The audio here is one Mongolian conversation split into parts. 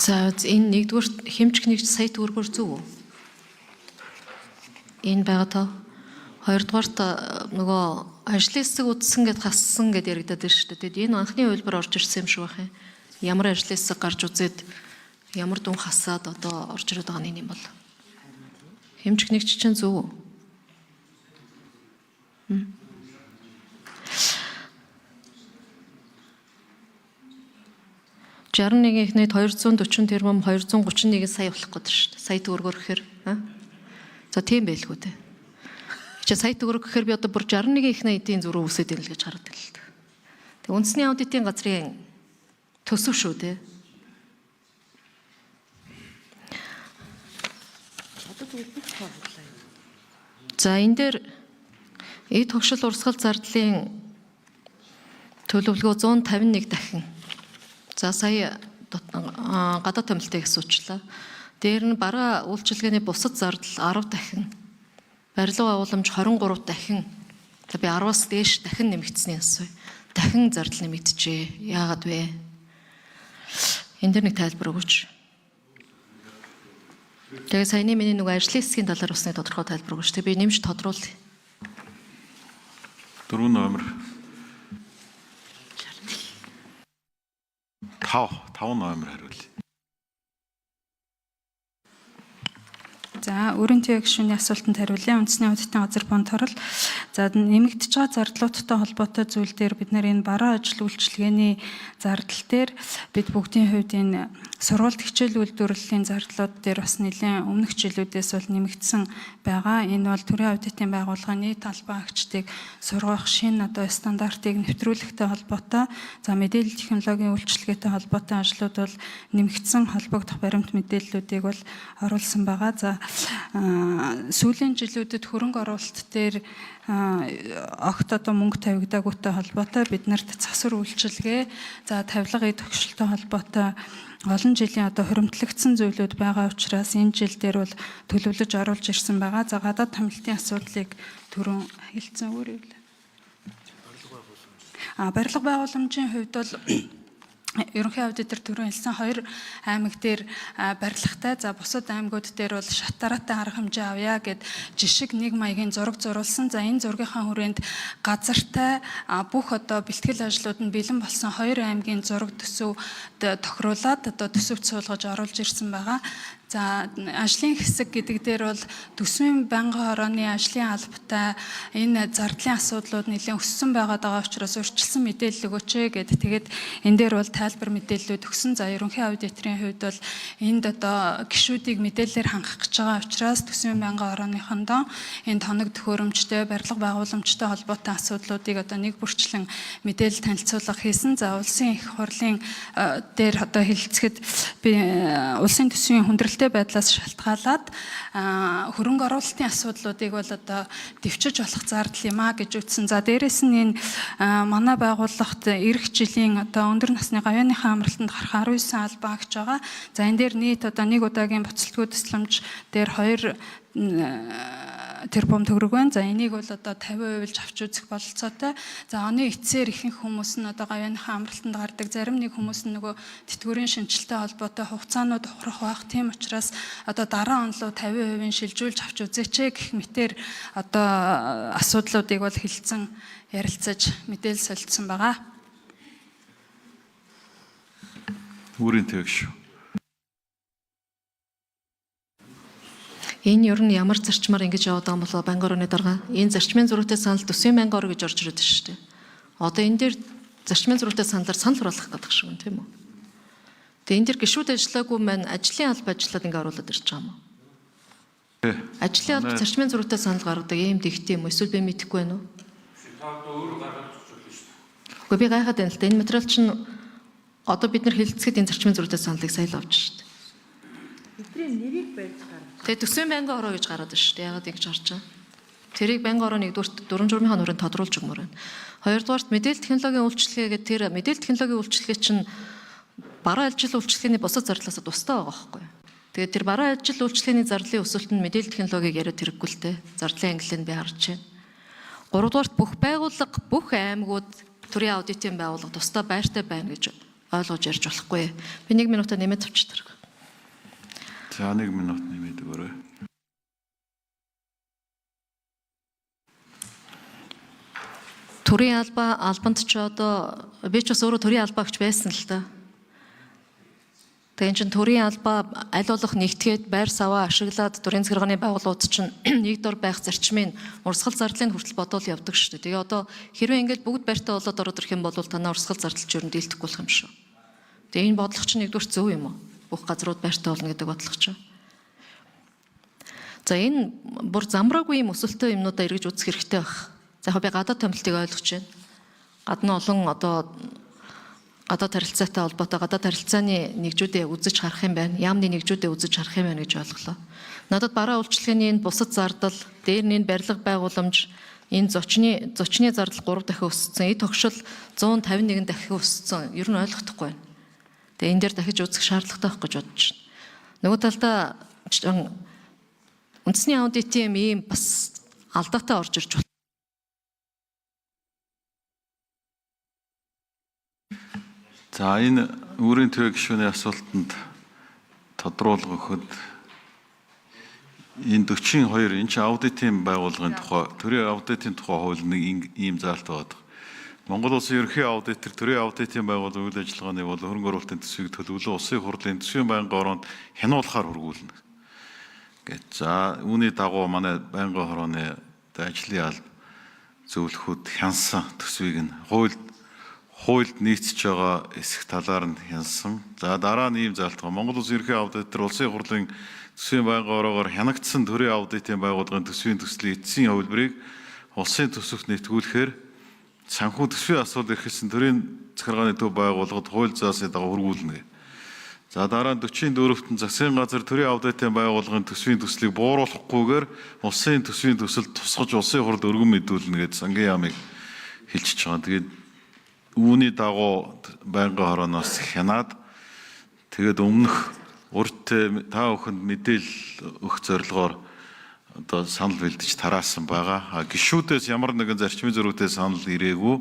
За энэ нэгдүгээр хэмжих нэгж сая төгрөгөөр зөв үү? Энэ байгаа тоо. Хоёрдугаарт нөгөө ажлын хэсэг үдсэн гэд хассан гэд яригадаад байна шүү дээ. Тэгэд энэ анхны хувилбар орж ирсэн юм шиг байх юм. Ямар ажлын хэсэг гарч үзээд ямар дүн хасаад одоо орж ирээд байгаа нь юм бол. Хэмжих нэгж чинь зөв үү? 61-ийн эхнийд 240 тэрбум 231 сая болох гэдэг шүү дээ. Сая төгрөгөөр гэхээр за тийм байлгүй дээ. Чи сая төгрөг гэхээр би одоо бүр 61-ийн эхний эдийн зөрүү үсээд байна л гэж хараад байна л да. Тэг үндэсний аудитын газрын төсөв шүү дээ. За энэ дээр эд тогшил урсгал зардлын төлөвлөгөө 151 дахин. За сая гадаад томилтыг асуучлаа. Дээр нь бараа үйлчилгээний бусад зардал 10 дахин. Барилга агуулмж 23 дахин. За би 10-аас дээш дахин нэмэгдсэний асууя. Дахин зардал нэмэгдэжээ. Яагаад вэ? Энд дэр нэг тайлбар өгөөч. Тэгээ саяны миний нөгөө ажлын хэсгийн талаар усны тодорхой тайлбар өгөөч. Тэгээ би нэмж тодруулъя. 4 номер 5 номер хариулъя. За өрийн төвийн гишүүний асуултанд хариулъя. Үндэсний аудитын газар бонд хорол. За нэмэгдэж байгаа зардлуудтай холбоотой зүйл дээр бид нэр энэ бараа ажил үйлчилгээний зардал дээр бид бүгдийн хувьд энэ сургуульд хичээл үйлдвэрлэлийн зардлууд дээр бас нэлээд өмнөх жилүүдээс бол нэмэгдсэн байгаа. Энэ бол төрийн аудитын байгууллагын нийт албан агчдыг сургах шинэ одоо стандартыг нэвтрүүлэхтэй холбоотой. За мэдээлэл технологийн үйлчилгээтэй холбоотой ажлууд бол нэмэгдсэн холбогдох баримт мэдээллүүдийг бол оруулсан байгаа. За сүүлийн жилүүдэд хөрөнгө оруулалт дээр огт одоо мөнгө тавигдаагүйтэй холбоотой бид нарт засвар үйлчилгээ, за тавилга эд тогшилтой холбоотой олон жилийн одоо хуримтлагдсан зүйлүүд байгаа учраас энэ жил дээр бол төлөвлөж оруулж ирсэн байгаа. За гадаад томилтын асуудлыг түрүүн хэлсэн өөр юу вэ? Барилга байгууламжийн хувьд бол ерөнхий аудитор түрүүн хэлсэн 2 аймаг дээр барилгатай, за бусад аймагуд дээр бол шат дараатай арга хэмжээ авъя гэд жишг нэг маягийн зураг зурулсан. За энэ зургийнхаа хүрээнд газартай бүх одоо бэлтгэл ажлууд нь бэлэн болсон 2 аймгийн зураг төсөв тохируулаад одоо төсөвт суулгаж оруулж ирсэн байгаа. За ажлын хэсэг гэдэг дээр бол төсвийн байнгын хорооны ажлын албатай энэ зардлын асуудлууд нэлээд өссөн байгаа учраас урьдчилсан мэдээлэл өгөөч гэд тэгээд энэ дээр бол тайлбар мэдээллүүд өгсөн. За ерөнхий аудиторын хувьд бол энд одоо гишүүдийг мэдээлэлээр хангах гэж байгаа учраас төсвийн байнгын хорооныхондоо энэ тоног төхөөрөмжтэй барилга байгууламжтай холбоотой асуудлуудыг одоо нэг бүрчлэн мэдээлэл танилцуулга хийсэн. За улсын их хурлын дээр одоо хэлэлцэхэд би улсын төсвийн хүндрэл байдлаас шалтгаалаад хөрөнгө оруулалтын асуудлуудыг бол одоо дэвчиж болох зардал юм а гэж үзсэн. За дээрэс нь энэ манай байгууллагт эх жилийн одоо өндөр насны гавьяаныхаа амралтанд гарах 19 албан агч байгаа. За энэ дээр нийт одоо нэг удаагийн буцалтгүй тусламж дээр 2 тэрбум төгрөг байна. За энийг бол одоо 50% авч үзэх бололцоотой. За оны эцсээр ихэнх хүмүүс нь одоо гавьяаныхаа амралтанд гардаг. Зарим нэг хүмүүс нь нөгөө тэтгэврийн шинжилтэй холбоотой хугацаанууд ухрах байх. Тийм учраас одоо дараа он руу 50% шилжүүлж авч үзээч гэх мэтээр одоо асуудлуудыг бол хэлцэн ярилцаж мэдээлэл солилцсон байгаа. Өрийн төвийн гишүүн. Энэ ер нь ямар зарчмаар ингэж яваад байгаа юм болоо банк орны дарга. Энэ зарчмын зөрүүтэй санал төсвийн банк ор гэж орж ирээд байна шүү дээ. Одоо энэ дээр зарчмын зөрүүтэй саналаар санал хурлах гэдэг шиг юм тийм үү? Тэгээ энэ дээр гишүүд ажиллаагүй маань ажлын алба ажиллаад ингэ оруулаад ирж байгаа юм уу? Ажлын алба зарчмын зөрүүтэй санал гаргадаг юм дэгтэй юм уу? Эсвэл би мэдэхгүй байна уу? Гэхдээ би гайхаад байна л да. Энэ материал чинь одоо бид нар хэлэлцэхэд энэ зарчмын зөрүүтэй саналыг сайн л авч шүү дээ. Эдрийн нэрийг барьж гаргав. Тэгээ төсвийн банкын ороо гэж гараад байна шүү дээ. Яагаад ингэж харж байгаа? Тэрийг банкын ороо нэгдүгürt дөрвөн журмынхаа нүрээр тодруулж өгмөр байна. Хоёрдугаарт мэдээлэл технологийн үйлчилгээ гэдэг тэр мэдээлэл технологийн үйлчилгээ чинь бараа ажил үйлчилгээний бусад зардлаас тустай байгаа байхгүй юу? Тэгээд тэр бараа ажил үйлчилгээний зардлын өсөлт нь мэдээлэл технологиг яриад хэрэггүй л дээ. Зардлын ангиллыг би харж байна. Гуравдугаарт бүх байгууллага, бүх аймагуд төрийн аудитын байгууллага тустай байртай байна гэж ойлгож ярьж болохгүй. Би 1 минутаа нэмээд авчдаг. За 1 минут нэмээд өгөөрэй. Төрийн албанд ч одоо би ч бас өөрөө төрийн албаагч байсан л та. Тэгэн чин төрийн албаа аль болох нэгтгээд байр саваа ашиглаад төрийн захиргааны байгууллагууд чинь нэгдор байх зарчмын урсгал зардлын хүртэл бодвол явдаг шүү дээ. Тэгээ одоо хэрвээ ингээд бүгд байртаа болоод ороод ирэх юм бол танаа урсгал зардалч юу дийлдэхгүй болох юм шүү. Тэгээ энэ бодлого чинь нэгдүгээр зөв юм уу? Бүх газрууд байртаа болно гэдэг бодлого чинь. За энэ бүр замраагүй юм өсөлтөө юмнуудаа эргэж үзэх хэрэгтэй байх. За яг би гадаад томилтыг ойлгож байна. Гадна олон одоо гадаад харилцаатай холбоотой гадаад харилцааны нэгжүүдээ үзэж харах юм байна. Яамны нэгжүүдээ үзэж харах юм байна гэж ойлголоо. Надад бараа үйлчлэгээний энэ бусад зардал, дээр нь энэ барилга байгууламж, энэ зочны зардал 3 дахин өссөн. Энэ тогшил 151 дахин өссөн. Ер нь ойлгохдохгүй байна. Тэгээ энэ дээр дахиж үзэх шаардлагатай байх гэж бодож байна. Нөгөө талдаа үндэсний аудитын ийм бас алдаатай орж ирж байна. За энэ өөрийн төвийн гишүүний асуултанд тодруулга өгөхөд энэ 42 энэ чинь аудитын байгууллагын тухай төрийн аудитын тухай хууль нэг ийм заалт байдаг. Монгол Улсын ерөнхий аудитор төрийн аудитын байгууллагын үйл ажиллагааны бол хөрөнгө оруулалтын төсвийг төлөвлөө улсын хурлын төсвийн байнгын ороонд хянуулахаар хургуулна гэж. За үүний дагуу манай байнгын хорооны ажлын алба зөвлөхөд хянсан төсвийг нь хуульд нийцж байгаа эсэх талаар нь хянсан. За дараа нь ийм заалтгаа Монгол Улсын ерөнхий аудитор улсын хурлын төсвийн байнгын ороогоор хянагдсан төрийн аудитын байгууллагын төсвийн төслийн эцсийн хувилбарыг улсын төсөвт нэвтгүүлэхээр санхүү төсвийн асуудал эрхэлсэн төрийн захиргааны төв байгууллагад хууль заасны дагуу хургуулна. За дараа нь 44-т засгийн газар төрийн аудитын байгууллагын төсвийн төслийг бууруулахгүйгээр улсын төсвийн төсөлд тусгаж улсын хурд өргөн мэдүүлнэ гэж сангийн яамыг хэлчихэж байгаа. Тэгээд үүний дагуу байнгын хорооноос хянаад тэгээд өмнөх урьд та бүхэнд мэдээлэл өгөх зорилгоор одоо санал бэлдэж тараасан байгаа. Гишүүдээс ямар нэгэн зарчмын зөрүүтэй санал ирээгүй.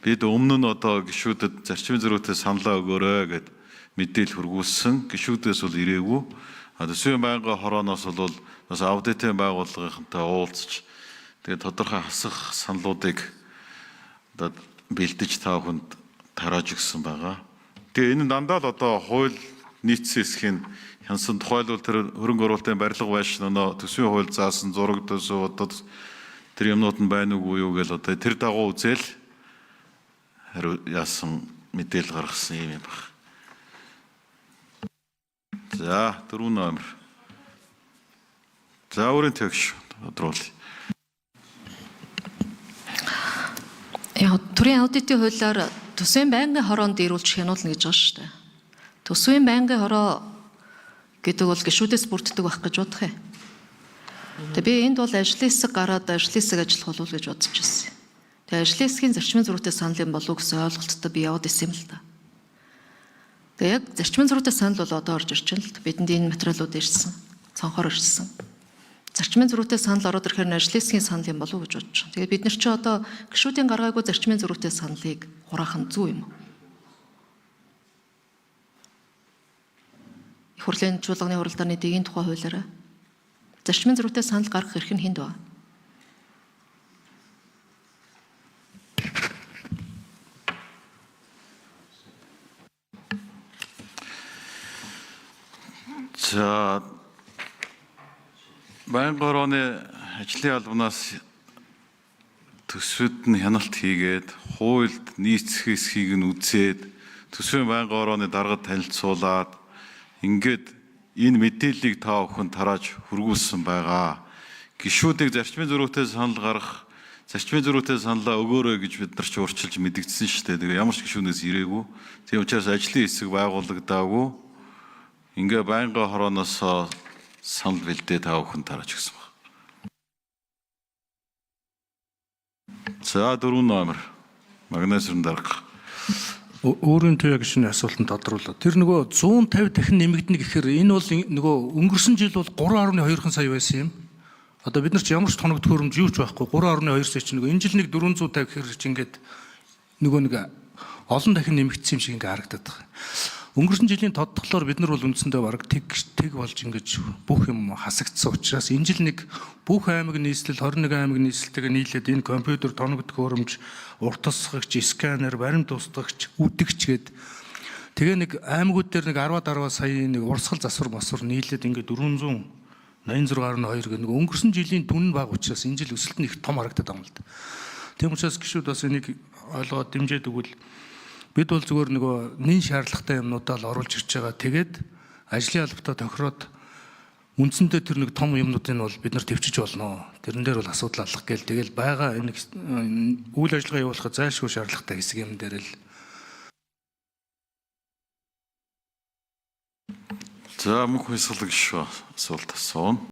Бид өмнө нь одоо гишүүдэд зарчмын зөрүүтэй саналаа өгөөрэй гэд мэдээлэл хургуулсан. Гишүүдээс бол ирээгүй. Төсвийн байнгын хорооноос бол бас аудитын байгууллагынхантай уулзч тэгээд тодорхой хасах саналуудыг одоо бэлдэж та бүхэнд тарааж өгсөн байгаа. Тэгээ энэ дандаа л одоо хууль нийцсэн эсхийн хянсан тухайлбал тэр хөрөнгө оруулалтын барилга байшин өнөө төсвийн хууль заасан зураг төсөв одоо тэр юмнууд нь байна уугүй юу гэл одоо тэр дагуу үзэл хариу яасан мэдээлэл гаргасан юм байна. За 4 номер. За өөрийн төгш тодруулъя. Төрийн аудитын хуулиар төсвийн байнгын хороонд ирүүлж хянуулна гэж байгаа шүү дээ. Төсвийн байнгын хороо гэдэг бол гишүүдээс бүрддэг байх гэж бодох юм. Тэгээ би энд бол ажлын хэсэг гараад ажлын хэсэг ажиллах болов уу гэж бодож байсан. Тэгээ ажлын хэсгийн зарчмын зөрүүтэй санал юм болов уу гэсэн ойлголттой би яваад исэн юм л да. Тэгээ яг зарчмын зөрүүтэй санал бол одоо орж ирж байна л да. Бидэнд энэ материалууд ирсэн. Цонхоор ирсэн. Зарчмын зөрүүтэй санал ороод ирэхээр нь ажлын хэсгийн санал юм болов уу гэж бодож байна. Тэгээ бид нар ч одоо гишүүдийн гаргаагүй зарчмын зөрүүтэй саналыг хураах нь зөв юм уу? Их хурлын чуулганы хуралдааны дэгийн тухай хуулиараа зарчмын зөрүүтэй санал гаргах эрх нь хэнд байна? За байнгын орооны ажлын албанаас төсвөд нь хяналт хийгээд хуульд нийцэх эсхийг нь үзээд төсвийн байнгын орооны даргад танилцуулаад ингээд энэ мэдээллийг та бүхэн тарааж хургуулсан байгаа. Гишүүдийг зарчмын зөрүүтэй санал гаргах, зарчмын зөрүүтэй саналаа өгөөрэй гэж бид нар ч урьдчилж мэдгдсэн шүү дээ. Тэгээ ямар ч гишүүнээс ирээгүй. Тийм учраас ажлын хэсэг байгуулагдаагүй. Ингээ байнгын хорооноос санал бэлдээ та бүхэн тарааж өгсөн байна. За 4 номер. Магнесрын дарга. Өөрийн төвийн гишүүний асуултанд тодруулаад тэр нөгөө 150 дахин нэмэгдэнэ гэхээр энэ бол нөгөө өнгөрсөн жил бол 3.2 сая байсан юм. Одоо бид нар ч ямар ч тоног төхөөрөмж юу ч байхгүй 3.2 сая чинь нөгөө энэ жил нэг 450 гэхээр чи ингээд нөгөө нэг олон дахин нэмэгдсэн юм шиг ингээд харагдаад байгаа. Өнгөрсөн жилийн тодтголоор бид нар бол үндсэндээ бараг тэг болж ингэж бүх юм хасагдсан учраас энэ жил нэг бүх аймаг нийслэл 21 аймаг нийслэлтэйгээ нийлээд энэ компьютер, тоног төхөөрөмж, урт тусгагч, сканер, баримт устгагч, үдэгч гээд тэгээ нэг аймагуд дээр нэг 10-10 саяын нэг урсгал засвар масвар нийлээд ингээд 486.2 гэх нэг өнгөрсөн жилийн түн баг учраас энэ жил өсөлт нь их том харагдаад байгаа юм л да. Тийм учраас гişүүд бас энийг ойлгоод дэмжиж өгвөл бид бол зүгээр нөгөө нэн шаардлагатай юмнуудаа л оруулж ирж байгаа. Тэгээд ажлын албатаа тохироод үндсэндээ тэр нэг том юмнуудыг бол бид нар төвчж болно. Тэрэн дээр бол асуудал алах гээл тэгэл байгаа энэ үйл ажиллагаа явуулахад зайлшгүй шаардлагатай хэсэг юм дээр л. За мөнх хөлсөлгөш асуулт асууна.